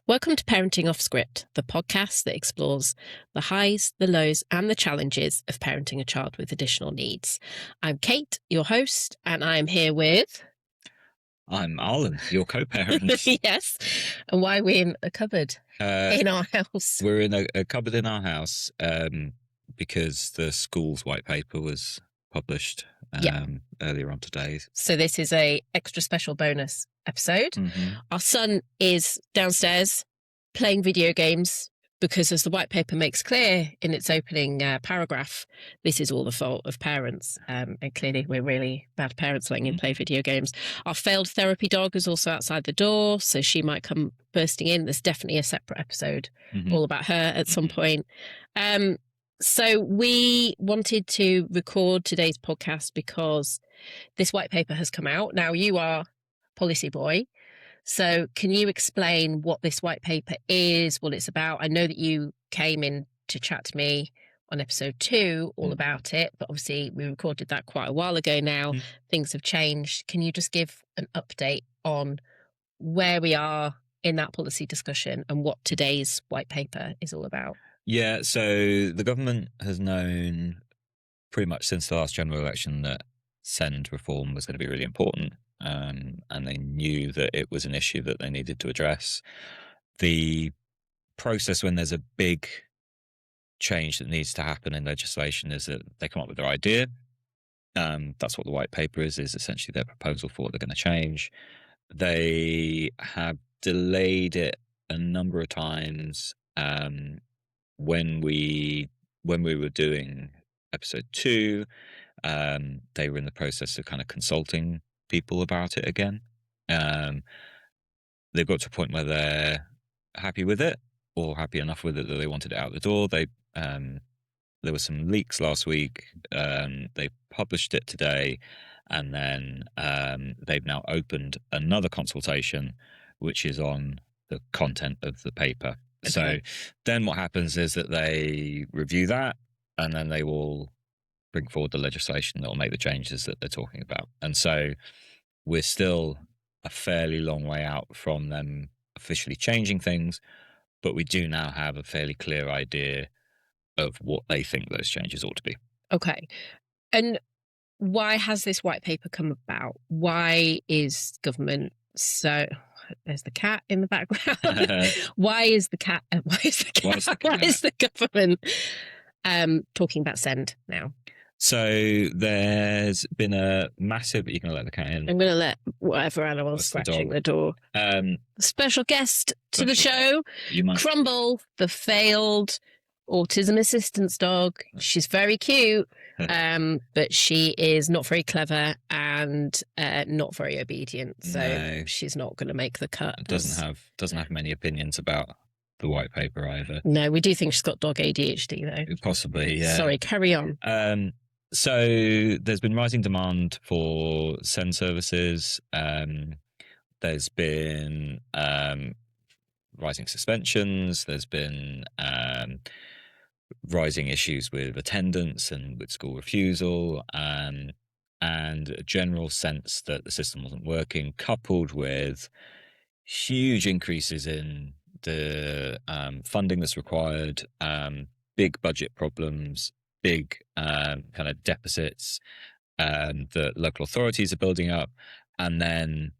Welcome to Parenting Off Script, the podcast that explores the highs, the lows, and the challenges of parenting a child with additional needs. I'm Kate, your host, and I'm here with... I'm Arlen, your co-parent. Yes. And why are we in a cupboard in our house? We're in a cupboard in our house because the school's white paper was published earlier on today. So this is a extra special bonus episode. Mm-hmm. Our son is downstairs playing video games because, as the white paper makes clear in its opening paragraph, this is all the fault of parents. And clearly we're really bad parents letting him play video games. Our failed therapy dog is also outside the door, so she might come bursting in. There's definitely a separate episode all about her at some point. So we wanted to record today's podcast because this white paper has come out. Now, you are policy boy, so can you explain what this white paper is, what it's about? I know that you came in to chat to me on episode 2 all about it, but obviously we recorded that quite a while ago now. Things have changed. Can you just give an update on where we are in that policy discussion and what today's white paper is all about? Yeah, so the government has known pretty much since the last general election that SEND reform was going to be really important, and they knew that it was an issue that they needed to address. The process when there's a big change that needs to happen in legislation is that they come up with their idea. That's what the white paper is essentially their proposal for what they're going to change. They have delayed it a number of times. When we were doing episode 2, they were in the process of kind of consulting people about it again. They've got to a point where they're happy with it, or happy enough with it that they wanted it out the door. There were some leaks last week. They published it today, and then they've now opened another consultation, which is on the content of the paper. Okay. So then what happens is that they review that, and then they will bring forward the legislation that will make the changes that they're talking about. And so we're still a fairly long way out from them officially changing things, but we do now have a fairly clear idea of what they think those changes ought to be. Okay. And why has this white paper come about? Why is government so... There's the cat in the background. Why is the government talking about SEND now? So there's been a massive... You're going to let the cat in? I'm going to let whatever animal scratching the door. Special guest to the show, Crumble, the failed autism assistance dog. She's very cute, but she is not very clever and not very obedient. So she's not going to make the cut. Doesn't have many opinions about the white paper either. No, we do think she's got dog ADHD though. Possibly, yeah. Sorry, carry on. So there's been rising demand for SEND services. There's been rising suspensions. There's been rising issues with attendance and with school refusal, and a general sense that the system wasn't working, coupled with huge increases in the funding that's required, big budget problems, big kind of deficits that local authorities are building up. And then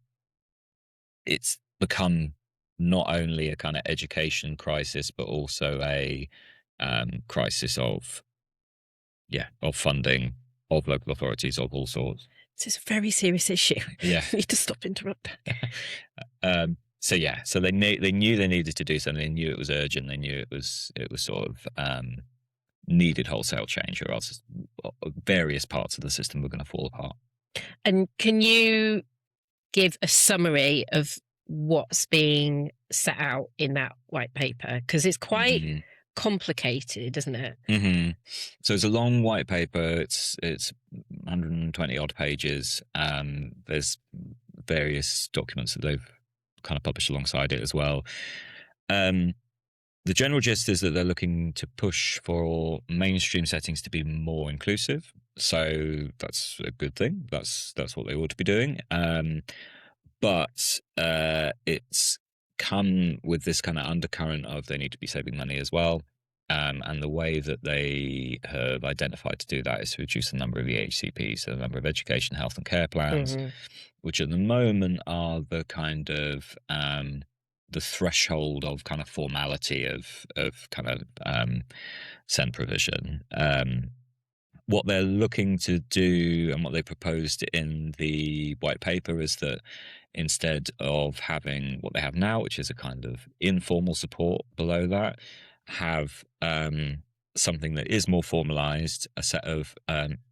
it's become not only a kind of education crisis, but also a crisis of funding, of local authorities of all sorts. This is a very serious issue. Yeah. You need to stop interrupting. So they knew they needed to do something. They knew it was urgent. They knew it was sort of needed wholesale change, or else various parts of the system were going to fall apart. And can you give a summary of what's being set out in that white paper? Because it's quite complicated, isn't it? So it's a long white paper. It's 120 odd pages. There's various documents that they've kind of published alongside it as well. The general gist is that they're looking to push for mainstream settings to be more inclusive. So that's a good thing. That's what they ought to be doing. But it's come with this kind of undercurrent of they need to be saving money as well. And the way that they have identified to do that is to reduce the number of EHCPs, so the number of education, health, and care plans, which at the moment are the kind of the threshold of kind of formality of kind of SEND provision. What they're looking to do and what they proposed in the white paper is that instead of having what they have now, which is a kind of informal support below that, have something that is more formalized, a set of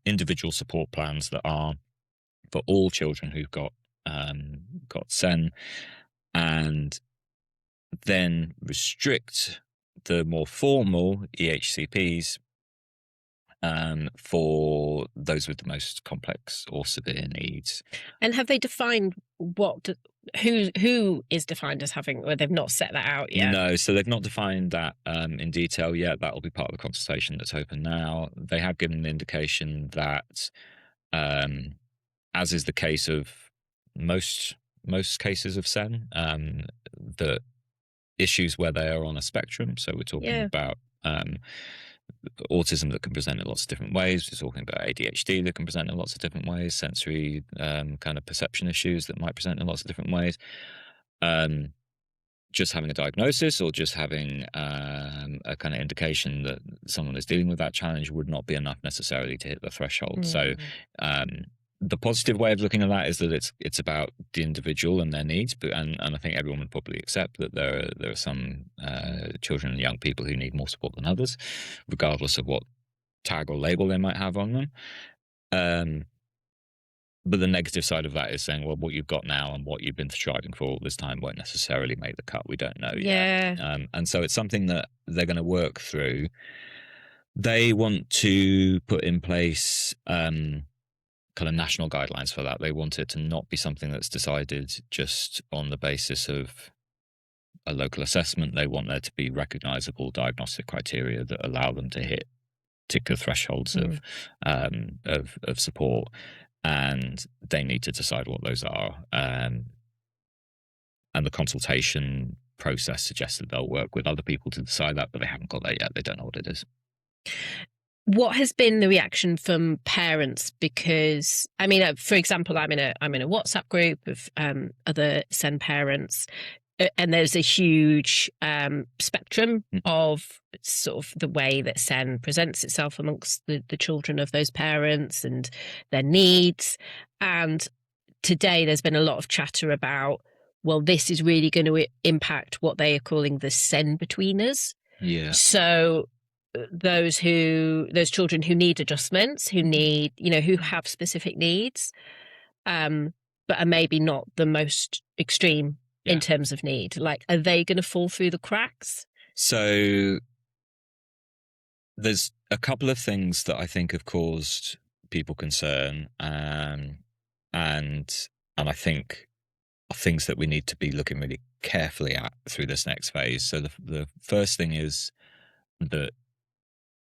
individual support plans that are for all children who've got SEN, and then restrict the more formal EHCPs for those with the most complex or severe needs. And have they defined who is defined as having, or they've not set that out yet? No, so they've not defined that in detail yet. That will be part of the consultation that's open now. They have given an indication that, as is the case of most cases of SEN, the issues where they are on a spectrum. So we're talking about autism that can present in lots of different ways. We're talking about ADHD that can present in lots of different ways, sensory kind of perception issues that might present in lots of different ways. Just having a diagnosis or just having a kind of indication that someone is dealing with that challenge would not be enough necessarily to hit the threshold. So the positive way of looking at that is that it's about the individual and their needs, and I think everyone would probably accept that there are some children and young people who need more support than others, regardless of what tag or label they might have on them. But the negative side of that is saying, well, what you've got now and what you've been striving for all this time won't necessarily make the cut. We don't know yet. And so it's something that they're going to work through. They want to put in place kind of national guidelines for that. They want it to not be something that's decided just on the basis of a local assessment. They want there to be recognizable diagnostic criteria that allow them to hit particular thresholds of support, and they need to decide what those are. And the consultation process suggests that they'll work with other people to decide that, but they haven't got that yet. They don't know what it is. What has been the reaction from parents? Because, I mean, for example, I'm in a WhatsApp group of other SEN parents, and there's a huge spectrum of sort of the way that SEN presents itself amongst the children of those parents and their needs. And today there's been a lot of chatter about, well, this is really going to impact what they are calling the SEN betweeners. Yeah. So those children who need adjustments, who need, who have specific needs, but are maybe not the most extreme in terms of need. Like, are they going to fall through the cracks? So there's a couple of things that I think have caused people concern, and I think are things that we need to be looking really carefully at through this next phase. So the first thing is that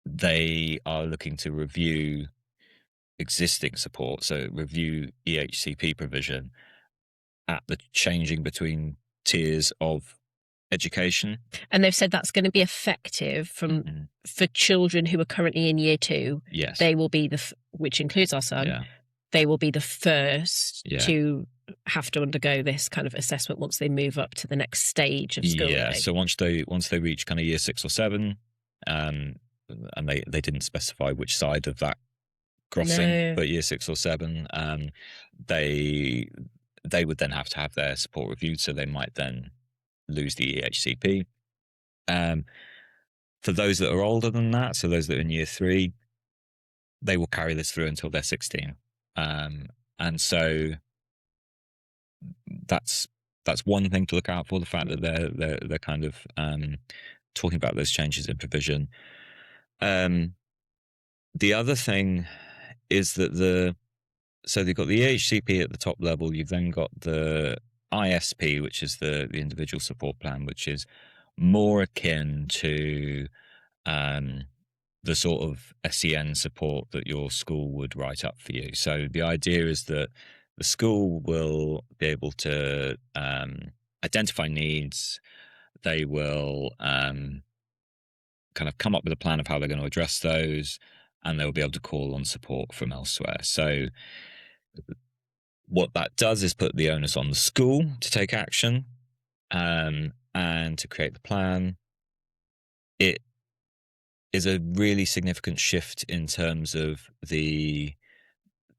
they are looking to review existing support, so review EHCP provision at the changing between tiers of education. And they've said that's going to be effective for children who are currently in year 2. Yes. They will be which includes our son, they will be the first to have to undergo this kind of assessment once they move up to the next stage of school. Yeah, so once they reach kind of year 6 or 7, and they didn't specify which side of that crossing, but year 6 or 7, they would then have to have their support reviewed, so they might then lose the EHCP. For those that are older than that, so those that are in year 3, they will carry this through until they're 16. And so that's one thing to look out for, the fact that they're kind of talking about those changes in provision. The other thing is that so they've got the EHCP at the top level. You've then got the ISP, which is the individual support plan, which is more akin to the sort of SEN support that your school would write up for you. So the idea is that the school will be able to identify needs. They will kind of come up with a plan of how they're going to address those, and they'll be able to call on support from elsewhere. So what that does is put the onus on the school to take action and to create the plan. It is a really significant shift in terms of the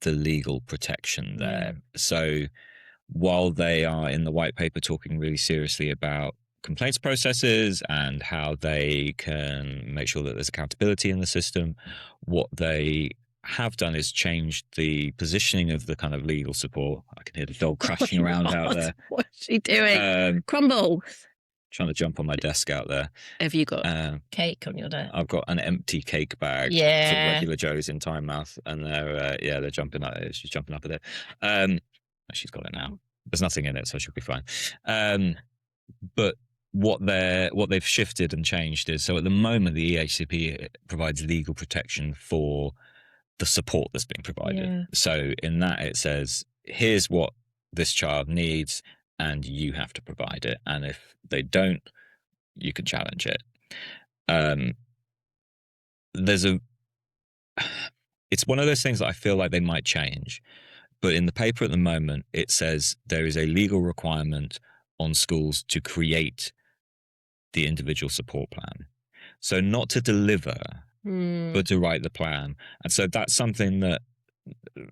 legal protection there. So while they are in the white paper talking really seriously about complaints processes and how they can make sure that there's accountability in the system, what they have done is changed the positioning of the kind of legal support. I can hear the dog crashing around out there. What's she doing? Crumble. Trying to jump on my desk out there. Have you got cake on your desk? I've got an empty cake bag for regular Joes in Tynemouth, and they're jumping up. She's jumping up at it. She's got it now. There's nothing in it, so she'll be fine. But what they've shifted and changed is, so at the moment the EHCP provides legal protection for the support that's being provided. So in that it says, here's what this child needs, and you have to provide it. And if they don't, you can challenge it. It's one of those things that I feel like they might change. But in the paper at the moment, it says there is a legal requirement on schools to create the individual support plan. So not to deliver, but to write the plan. And so that's something that,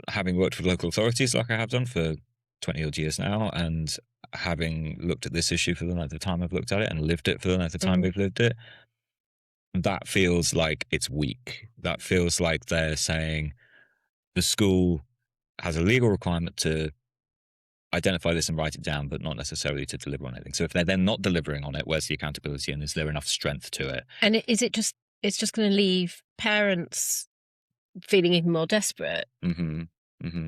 having worked with local authorities like I have done for 20 odd years now, and having looked at this issue for the length of time I've looked at it and lived it for the length of time we've lived it, that feels like it's weak. That feels like they're saying the school has a legal requirement to identify this and write it down, but not necessarily to deliver on anything. So if they're then not delivering on it, where's the accountability, and is there enough strength to it? And is it just, it's just going to leave parents feeling even more desperate?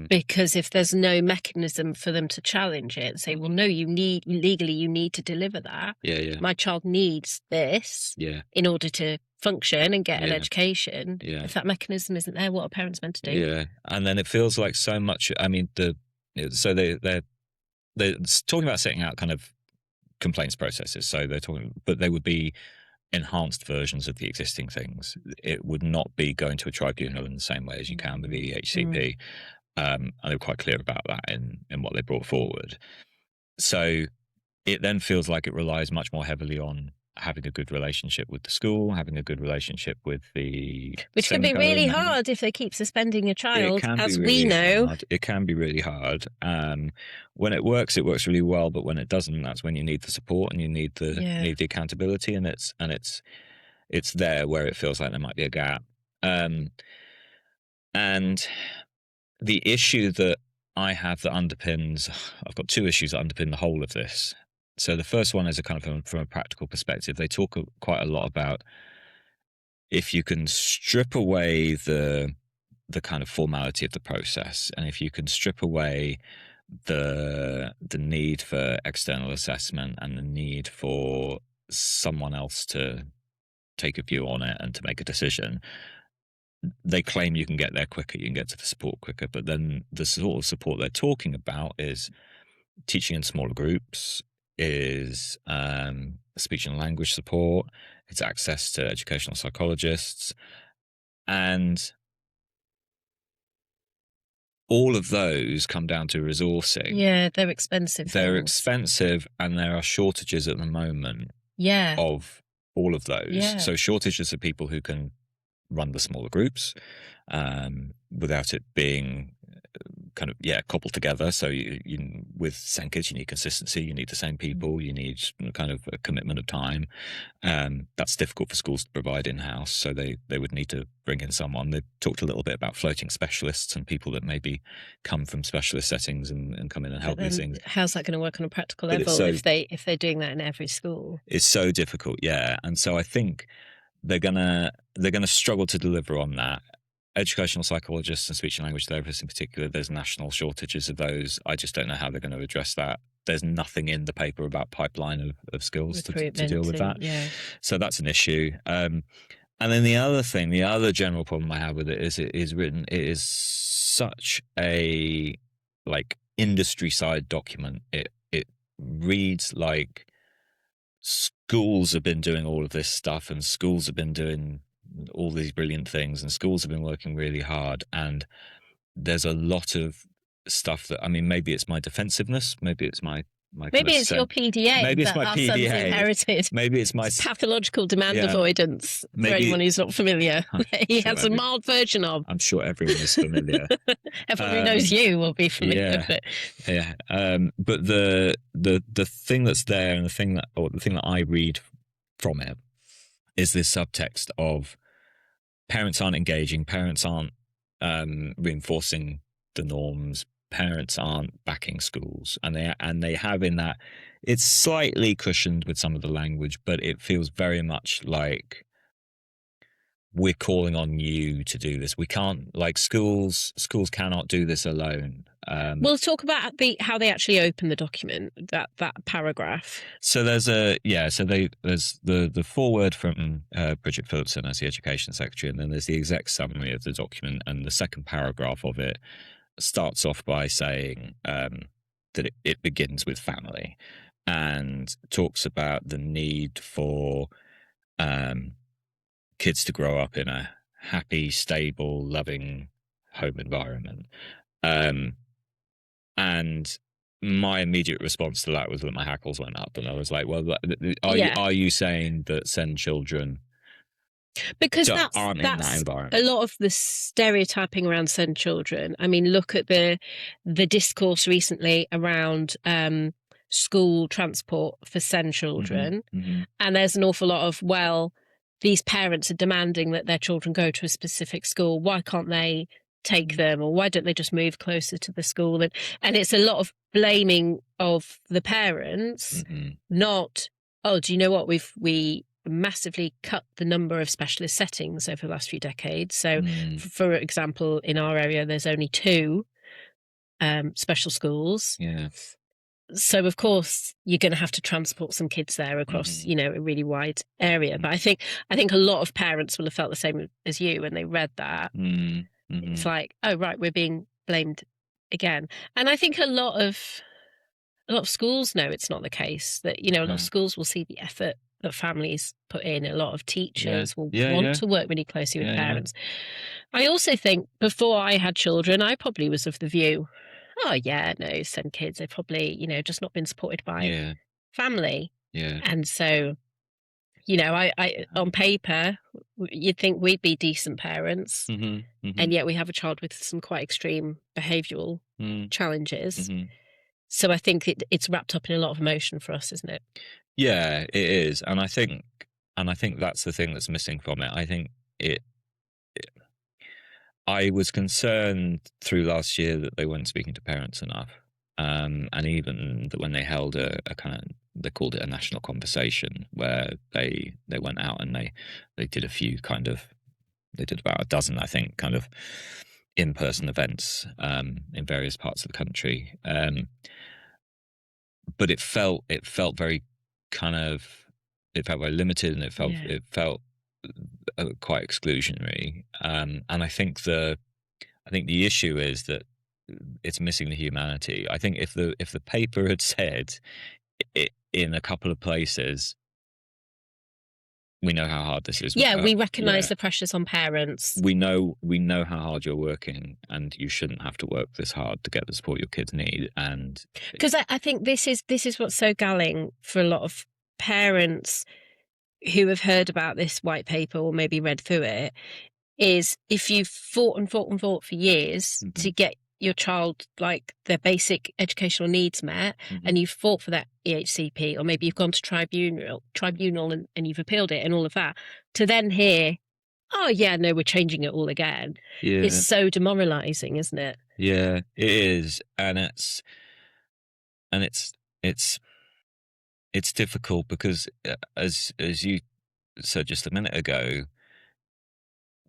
Because if there's no mechanism for them to challenge it and say, well, no, you need to deliver that. My child needs this in order to function and get an education. If that mechanism isn't there, what are parents meant to do? And then it feels like so much. I mean, so they're talking about setting out kind of complaints processes. So they're talking, but they would be enhanced versions of the existing things. It would not be going to a tribunal in the same way as you can with the EHCP. And they were quite clear about that in what they brought forward. So it then feels like it relies much more heavily on having a good relationship with the school, having a good relationship with the... Which can be really hard if they keep suspending a child, as we know. It can be really hard. When it works really well, but when it doesn't, that's when you need the support and you need the accountability, and it's there where it feels like there might be a gap. And the issue that I have that underpins... I've got two issues that underpin the whole of this. So the first one is a kind of from a practical perspective. They talk quite a lot about if you can strip away the kind of formality of the process, and if you can strip away the need for external assessment and the need for someone else to take a view on it and to make a decision, they claim you can get there quicker, you can get to the support quicker. But then the sort of support they're talking about is teaching in smaller groups, is speech and language support, it's access to educational psychologists, and all of those come down to resourcing. Yeah, they're expensive. They're expensive, and there are shortages at the moment of all of those. So shortages of people who can run the smaller groups without it being kind of cobbled together. So you with Senkids, you need consistency, you need the same people, you need kind of a commitment of time. That's difficult for schools to provide in-house, so they would need to bring in someone. They talked a little bit about floating specialists and people that maybe come from specialist settings and come in and help these things. How's that going to work on a practical level if they're doing that in every school? It's so difficult, and so I think they're gonna struggle to deliver on that. Educational psychologists and speech and language therapists in particular, there's national shortages of those. I just don't know how they're going to address that. There's nothing in the paper about pipeline of skills to deal with that. So that's an issue. And then the other general problem I have with it is it is such a industry side document. It reads like schools have been doing all of this stuff, and schools have been doing all these brilliant things, and schools have been working really hard, and there's a lot of stuff that, I mean, maybe it's my defensiveness, maybe it's my Maybe it's your PDA. maybe it's that my our son's PDA. inherited. Maybe it's my It's pathological demand avoidance. For Maybe- anyone who's not familiar, he sure has a mild version of. I'm sure everyone is familiar. Everyone who knows you will be familiar with it. Yeah. But the thing that's there, and the thing that I read from it, is this subtext of parents aren't engaging, parents aren't reinforcing the norms, parents aren't backing schools, and they have, in that, it's slightly cushioned with some of the language, but it feels very much like we're calling on you to do this. We can't, like, schools cannot do this alone. We'll talk about how they actually open the document, that paragraph. So there's there's the foreword from Bridget Phillipson as the Education Secretary, and then there's the exec summary of the document, and the second paragraph of it starts off by saying that it begins with family, and talks about the need for kids to grow up in a happy, stable, loving home environment. And my immediate response to that was that my hackles went up, and I was like, well, are you saying that send children because aren't in that environment? A lot of the stereotyping around send children. I mean, look at the discourse recently around school transport for send children. Mm-hmm. And there's an awful lot of, well, these parents are demanding that their children go to a specific school. Why can't they take them, or why don't they just move closer to the school? And it's a lot of blaming of the parents, not, oh, do you know what, we massively cut the number of specialist settings over the last few decades. So for example, in our area there's only 2 special schools. Yeah. So of course you're going to have to transport some kids there across, a really wide area. But I think a lot of parents will have felt the same as you when they read that. It's like, oh right, we're being blamed again. And I think a lot of schools know it's not the case. That a lot of schools will see the effort that families put in. A lot of teachers will want to work really closely with parents. I also think before I had children, I probably was of the view, oh yeah, no, send kids, they've probably, just not been supported by family. Yeah. And so, I on paper, you'd think we'd be decent parents, and yet we have a child with some quite extreme behavioural challenges. So I think it's wrapped up in a lot of emotion for us, isn't it? Yeah, it is. And I think that's the thing that's missing from it. I think I was concerned through last year that they weren't speaking to parents enough. And even that when they held a kind of, they called it a national conversation, where they went out and they did a few they did about a dozen, I think, kind of in-person events in various parts of the country. But it felt very it felt very limited, and it felt quite exclusionary. And I think the issue is that it's missing the humanity. I think if the paper had said it in a couple of places, we know how hard this is. Yeah, we recognise the pressures on parents. We know how hard you're working, and you shouldn't have to work this hard to get the support your kids need. And because I think this is what's so galling for a lot of parents who have heard about this white paper or maybe read through it, is if you've fought for years to get your child, like, their basic educational needs met, and you've fought for that EHCP, or maybe you've gone to tribunal and you've appealed it and all of that, to then hear, oh yeah, no, we're changing it all again. It's so demoralising, isn't it? Yeah, it is. And it's difficult because, as you said just a minute ago,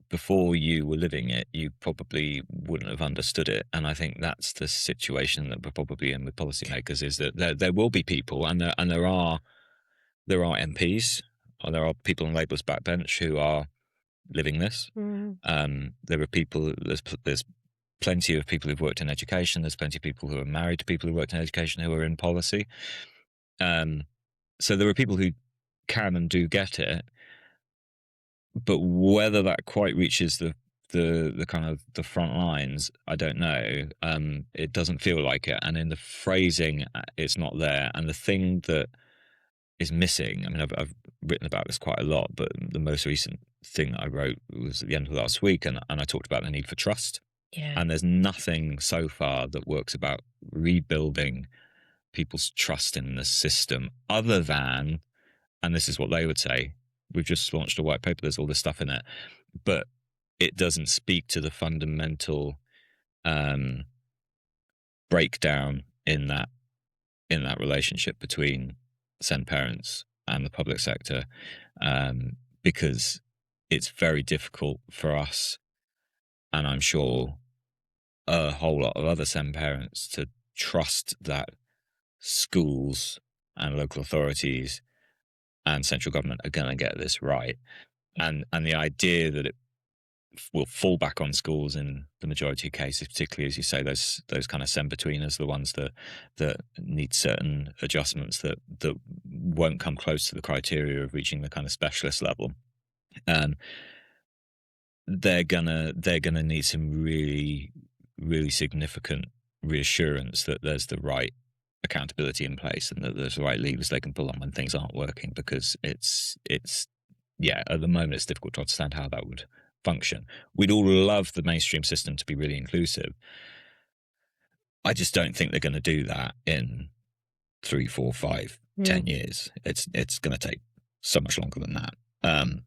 before you were living it, you probably wouldn't have understood it. And I think that's the situation that we're probably in with policymakers, is that there will be people, and there are MPs, or there are people on Labour's backbench who are living this. There are people, there's plenty of people who've worked in education, there's plenty of people who are married to people who worked in education who are in policy. So there are people who can and do get it, but whether that quite reaches the kind of the front lines, I don't know. It doesn't feel like it, and in the phrasing, it's not there. And the thing that is missing, I mean, I've written about this quite a lot, but the most recent thing I wrote was at the end of last week, and I talked about the need for trust. Yeah. And there's nothing so far that works about rebuilding people's trust in the system other than, and this is what they would say, we've just launched a white paper, there's all this stuff in it, but it doesn't speak to the fundamental breakdown in that relationship between SEND parents and the public sector, because it's very difficult for us, and I'm sure a whole lot of other SEND parents, to trust that schools and local authorities and central government are going to get this right. And the idea that it will fall back on schools in the majority of cases, particularly, as you say, those kind of send-betweeners, the ones that need certain adjustments that won't come close to the criteria of reaching the kind of specialist level. They're gonna need some really, really significant reassurance that there's the right accountability in place and that there's the right levers they can pull on when things aren't working, because it's at the moment it's difficult to understand how that would function. We'd all love the mainstream system to be really inclusive. I just don't think they're going to do that in 3, 4, 5, 10 years. It's going to take so much longer than that. And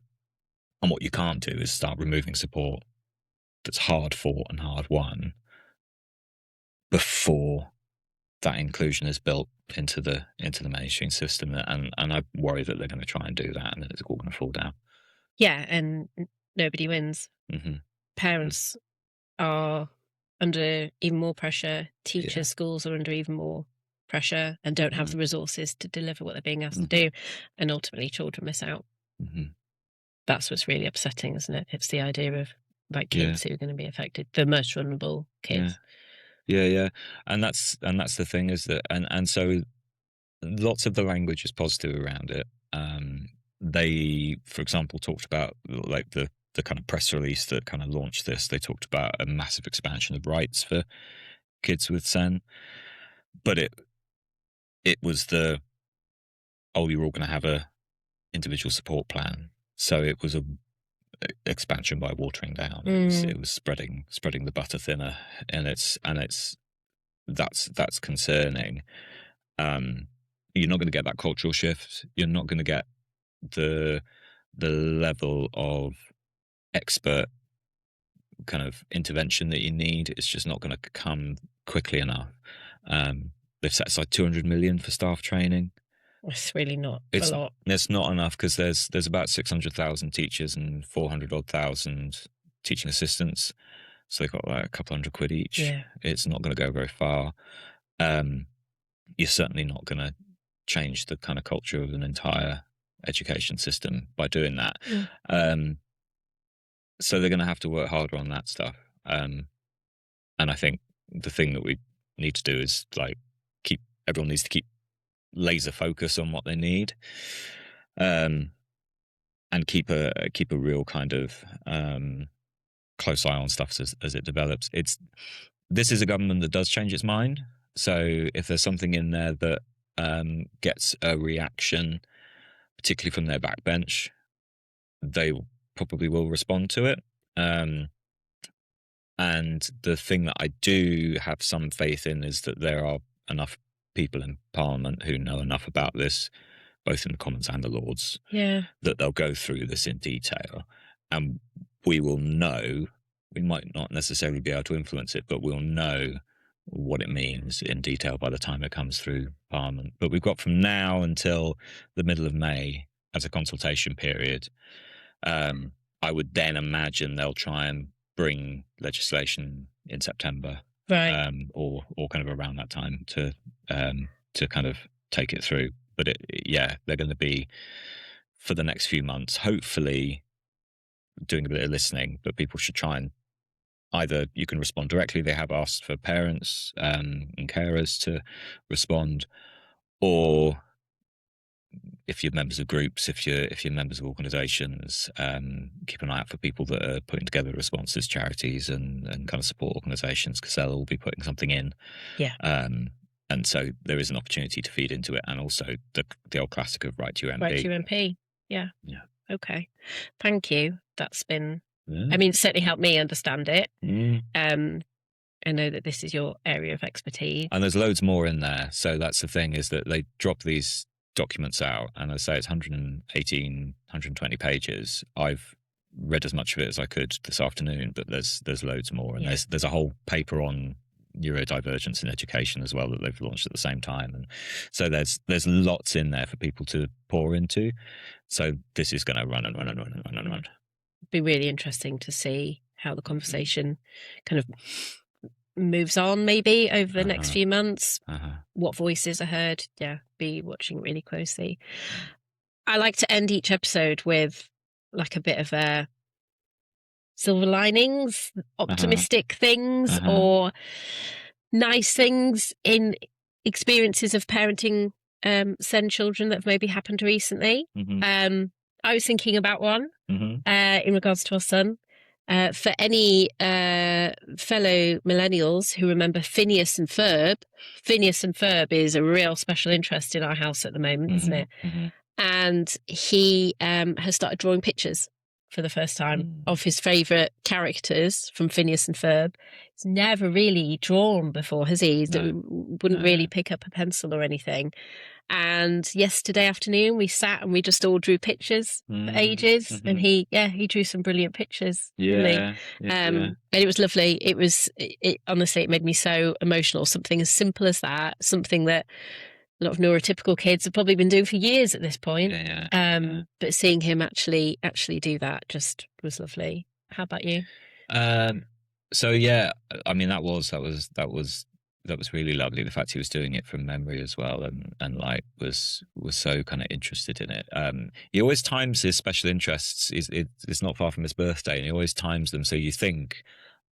what you can't do is start removing support that's hard fought and hard won before that inclusion is built into the mainstream system. And I worry that they're going to try and do that, and it's all going to fall down. Yeah, and nobody wins. Mm-hmm. Parents are under even more pressure. Teachers, schools are under even more pressure and don't have the resources to deliver what they're being asked to do. And ultimately, children miss out. That's what's really upsetting, isn't it? It's the idea of kids who are going to be affected, the most vulnerable kids. Yeah. And that's the thing, is that, and so lots of the language is positive around it. They, for example, talked about the kind of press release that kind of launched this. They talked about a massive expansion of rights for kids with SEN, but it was you're all going to have a individual support plan. So it was a expansion by watering down. It was spreading the butter thinner, and that's concerning. You're not going to get that cultural shift. You're not going to get the level of expert kind of intervention that you need. It's just not going to come quickly enough. They've set aside 200 million for staff training. It's really not a lot. It's not enough, because there's about 600,000 teachers and 400,000 teaching assistants, so they've got like a couple £100 each. Yeah. It's not going to go very far. You're certainly not going to change the kind of culture of an entire education system by doing that. So they're going to have to work harder on that stuff. And I think the thing that we need to do is everyone needs to keep laser focus on what they need, and keep a real kind of close eye on stuff as it develops. This is a government that does change its mind. So if there's something in there that gets a reaction, particularly from their backbench, they probably will respond to it. And the thing that I do have some faith in is that there are enough people in Parliament who know enough about this, both in the Commons and the Lords, that they'll go through this in detail, and we will know. We might not necessarily be able to influence it, but we'll know what it means in detail by the time it comes through Parliament. But we've got from now until the middle of May as a consultation period. I would then imagine they'll try and bring legislation in September, right, or kind of around that time to kind of take it through. But they're going to be, for the next few months, hopefully doing a bit of listening. But people should try and, either you can respond directly. They have asked for parents and carers to respond, or if you're members of groups, if you're members of organisations, keep an eye out for people that are putting together responses, charities, and kind of support organisations, because they'll all be putting something in. Yeah. And so there is an opportunity to feed into it, and also the old classic of write to your MP. Write to your MP. Yeah. Yeah. Okay. Thank you. That's been. Yeah. I mean, it certainly helped me understand it. Mm. I know that this is your area of expertise. And there's loads more in there. So that's the thing, is that they drop these documents out, and I say it's 118, 120 pages. I've read as much of it as I could this afternoon, but there's loads more. And there's a whole paper on neurodivergence in education as well that they've launched at the same time. And so there's lots in there for people to pour into. So this is going to run and run and run and run and run. It'd be really interesting to see how the conversation kind of moves on maybe over the next few months, what voices are heard. Yeah, be watching really closely. I like to end each episode with like a bit of a silver linings, optimistic things, or nice things in experiences of parenting SEND children that have maybe happened recently. I was thinking about one in regards to our son. For any fellow millennials who remember Phineas and Ferb, Phineas and Ferb is a real special interest in our house at the moment, isn't it? And he has started drawing pictures for the first time of his favourite characters from Phineas and Ferb. He's never really drawn before, has he? Wouldn't really pick up a pencil or anything. And yesterday afternoon we sat and we just all drew pictures for ages, and he drew some brilliant pictures. And it was lovely. It honestly, it made me so emotional. Something as simple as that, something that a lot of neurotypical kids have probably been doing for years at this point. But seeing him actually do that just was lovely. How about you? So yeah, I mean that was really lovely. The fact he was doing it from memory as well, and like was so kind of interested in it. He always times his special interests. It's not far from his birthday, and he always times them. So you think,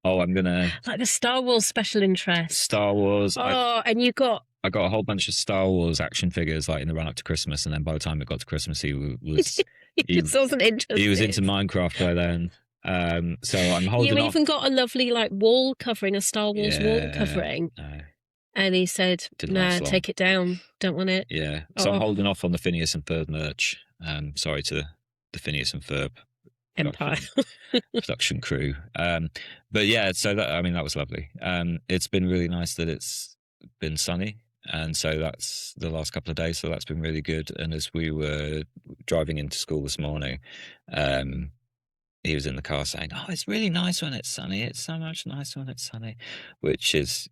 oh, I'm gonna like the Star Wars special interest. Star Wars. Oh, and you got. I got a whole bunch of Star Wars action figures like in the run up to Christmas, and then by the time it got to Christmas, he was he just wasn't interested. He was into Minecraft by then. So I'm holding. You even got a lovely like wall covering, a Star Wars wall covering. And he said, "Nah, take it down. Don't want it." Yeah. So I'm holding off on the Phineas and Ferb merch. Sorry to the Phineas and Ferb Empire production crew. But yeah, so that was lovely. It's been really nice that it's been sunny. And so that's the last couple of days. So that's been really good. And as we were driving into school this morning, he was in the car saying, "Oh, it's really nice when it's sunny. It's so much nicer when it's sunny," which is,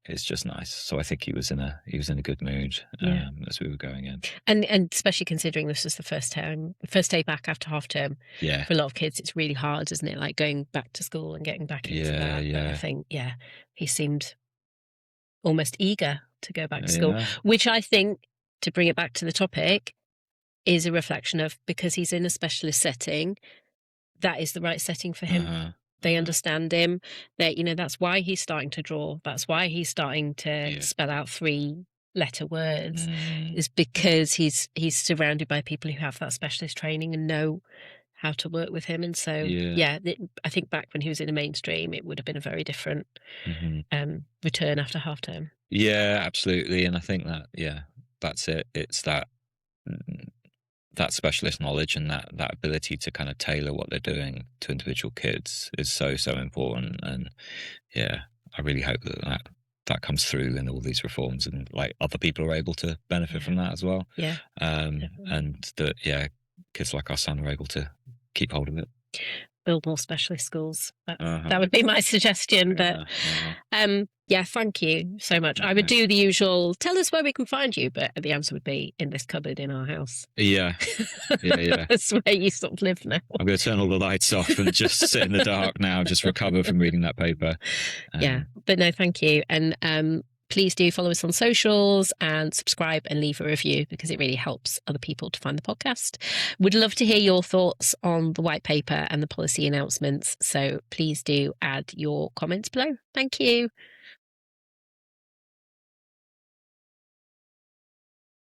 it's just nice. So I think he was in a good mood as we were going in. And especially considering this was the first day back after half term. Yeah. For a lot of kids, it's really hard, isn't it? Like going back to school and getting back into that. Yeah. But I think, he seemed almost eager to go back to school, which I think, to bring it back to the topic, is a reflection of, because he's in a specialist setting, that is the right setting for him. They understand him. That's why he's starting to draw. That's why he's starting to spell out 3-letter words, is because he's surrounded by people who have that specialist training and know how to work with him. And so, I think back when he was in a mainstream, it would have been a very different return after half term. Yeah, absolutely. And I think that, that's it. It's that specialist knowledge and that ability to kind of tailor what they're doing to individual kids is so important. And I really hope that comes through in all these reforms, and like other people are able to benefit from that as well. And that kids like our son are able to keep hold of it. Build more specialist schools. That would be my suggestion. But thank you so much. I would do the usual, tell us where we can find you, but the answer would be in this cupboard in our house. Yeah. That's where you sort of live now. I'm going to turn all the lights off and just sit in the dark now, just recover from reading that paper. But no, thank you. And please do follow us on socials and subscribe and leave a review, because it really helps other people to find the podcast. Would love to hear your thoughts on the white paper and the policy announcements. So please do add your comments below. Thank you.